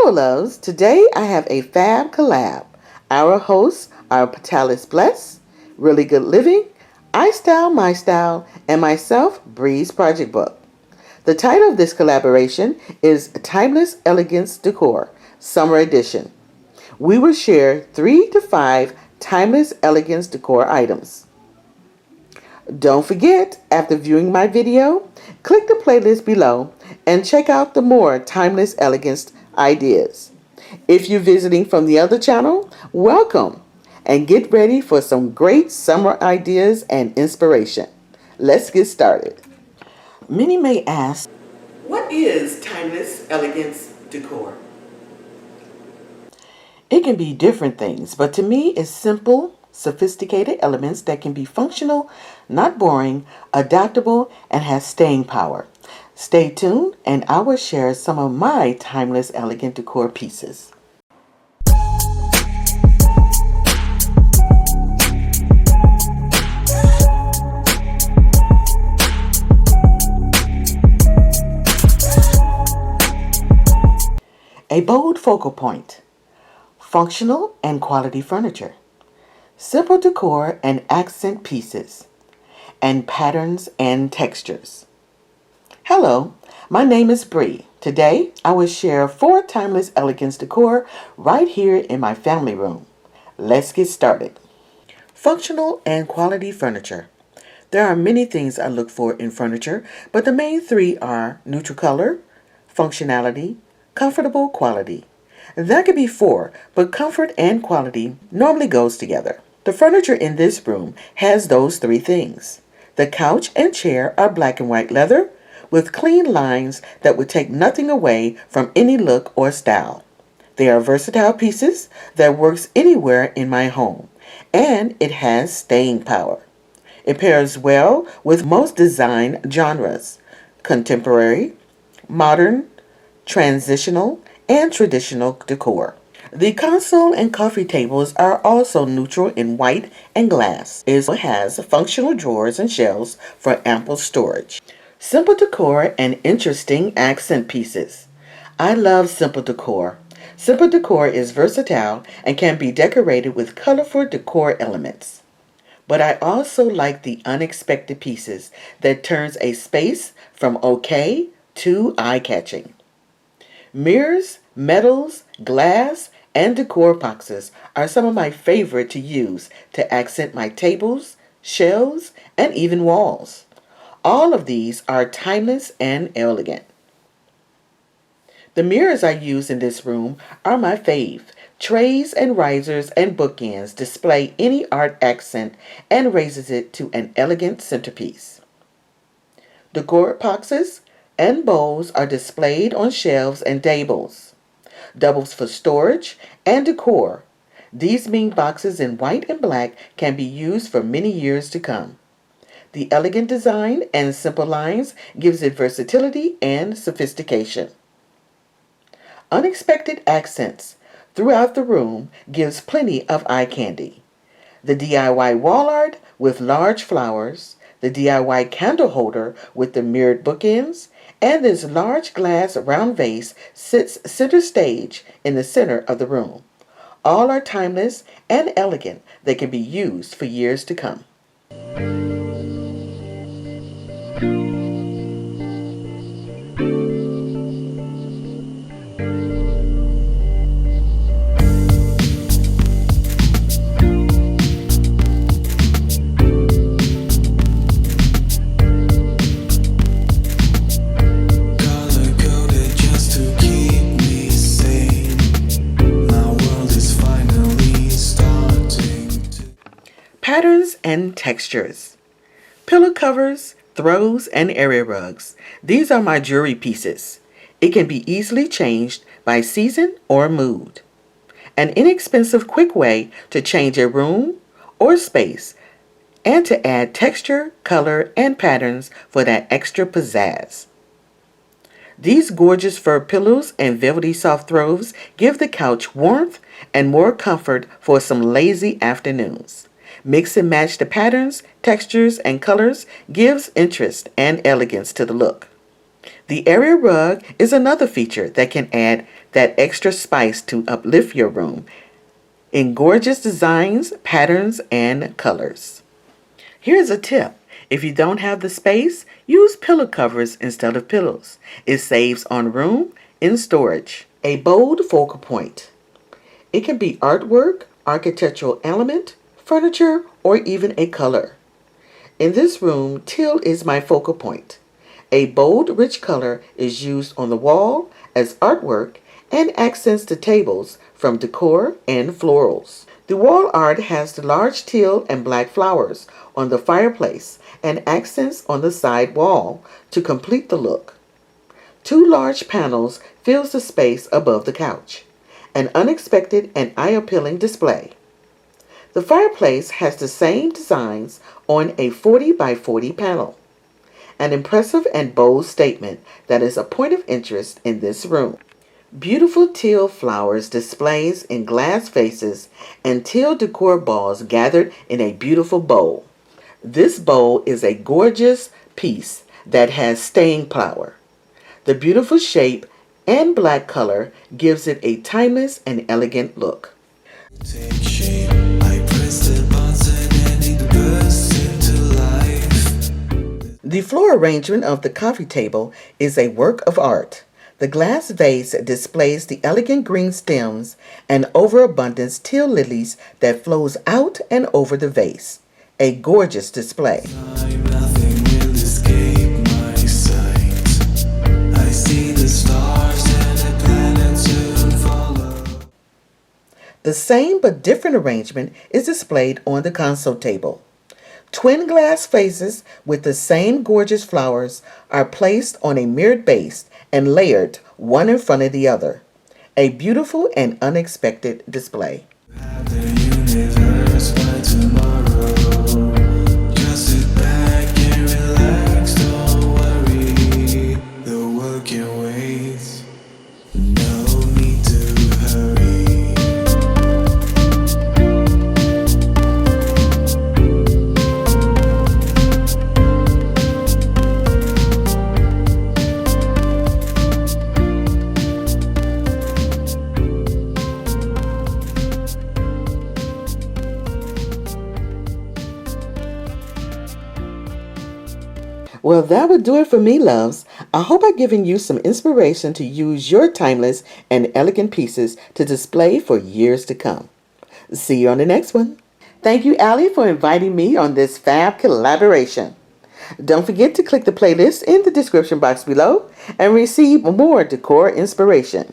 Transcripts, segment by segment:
Hello loves, today I have a fab collab. Our hosts are Petalisbless, Really Good Living, iSTYLEMYSTYLE, and myself, Breeze Project Book. The title of this collaboration is Timeless Elegance Decor, Summer Edition. We will share 3 to 5 timeless elegance decor items. Don't forget, after viewing my video, click the playlist below and check out the more timeless elegance ideas. If you're visiting from the other channel, welcome and get ready for some great summer ideas and inspiration. Let's get started. Many may ask, what is timeless elegance decor? It can be different things, but to me it's simple, sophisticated elements that can be functional, not boring, adaptable, and has staying power. Stay tuned and I will share some of my timeless elegant decor pieces. A bold focal point, functional and quality furniture, simple decor and accent pieces, and patterns and textures. Hello, my name is Bree. Today, I will share 4 timeless elegance decor right here in my family room. Let's get started. Functional and quality furniture. There are many things I look for in furniture, but the main 3 are neutral color, functionality, comfortable quality. That could be 4, but comfort and quality normally goes together. The furniture in this room has those 3 things. The couch and chair are black and white leather, with clean lines that would take nothing away from any look or style. They are versatile pieces that works anywhere in my home, and it has staying power. It pairs well with most design genres: contemporary, modern, transitional, and traditional decor. The console and coffee tables are also neutral in white and glass. It has functional drawers and shelves for ample storage. Simple decor and interesting accent pieces. I love simple decor. Simple decor is versatile and can be decorated with colorful decor elements. But I also like the unexpected pieces that turns a space from okay to eye-catching. Mirrors, metals, glass, and decor boxes are some of my favorite to use to accent my tables, shelves, and even walls. All of these are timeless and elegant. The mirrors I use in this room are my fave. Trays and risers and bookends display any art accent and raises it to an elegant centerpiece. Decor boxes and bowls are displayed on shelves and tables. Doubles for storage and decor. These mean boxes in white and black can be used for many years to come. The elegant design and simple lines gives it versatility and sophistication. Unexpected accents throughout the room gives plenty of eye candy. The DIY wall art with large flowers, the DIY candle holder with the mirrored bookends, and this large glass round vase sits center stage in the center of the room. All are timeless and elegant that can be used for years to come. Patterns and textures. Pillow covers, throws, and area rugs. These are my jewelry pieces. It can be easily changed by season or mood. An inexpensive, quick way to change a room or space and to add texture, color, and patterns for that extra pizzazz. These gorgeous fur pillows and velvety soft throws give the couch warmth and more comfort for some lazy afternoons. Mix and match the patterns, textures, and colors gives interest and elegance to the look. The area rug is another feature that can add that extra spice to uplift your room in gorgeous designs, patterns, and colors. Here's a tip. If you don't have the space, use pillow covers instead of pillows. It saves on room in storage. A bold focal point. It can be artwork, architectural element, furniture, or even a color. In this room, teal is my focal point. A bold, rich color is used on the wall as artwork and accents the tables from decor and florals. The wall art has the large teal and black flowers on the fireplace and accents on the side wall to complete the look. Two large panels fills the space above the couch, an unexpected and eye-appealing display. The fireplace has the same designs on a 40 by 40 panel, an impressive and bold statement that is a point of interest in this room. Beautiful teal flowers displays in glass vases and teal decor balls gathered in a beautiful bowl. This bowl is a gorgeous piece that has staying power. The beautiful shape and black color gives it a timeless and elegant look. Take shape, I press the button and it bursts into life. The floor arrangement of the coffee table is a work of art. The glass vase displays the elegant green stems and overabundance teal lilies that flows out and over the vase. A gorgeous display. Nothing will escape my sight. I see the stars and the planets soon follow. The same but different arrangement is displayed on the console table. Twin glass vases with the same gorgeous flowers are placed on a mirrored base and layered one in front of the other. A beautiful and unexpected display. Have the universe by tomorrow. Just sit back and relax, don't worry. The world can wait. No need to hurry. Well, that would do it for me, loves. I hope I've given you some inspiration to use your timeless and elegant pieces to display for years to come. See you on the next one. Thank you, Allie, for inviting me on this fab collaboration. Don't forget to click the playlist in the description box below and receive more decor inspiration.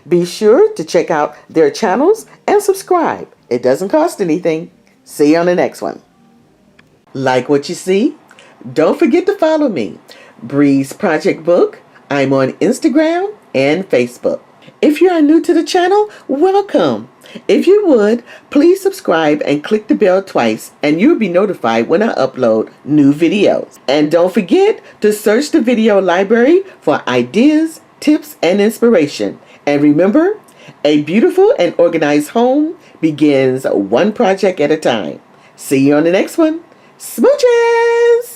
Be sure to check out their channels and subscribe. It doesn't cost anything. See you on the next one. Like what you see? Don't forget to follow me, Breeze Project Book. I'm on Instagram and Facebook. If you are new to the channel, welcome. If you would, please subscribe and click the bell twice and you'll be notified when I upload new videos. And don't forget to search the video library for ideas, tips, and inspiration. And remember, a beautiful and organized home begins one project at a time. See you on the next one. Smooches!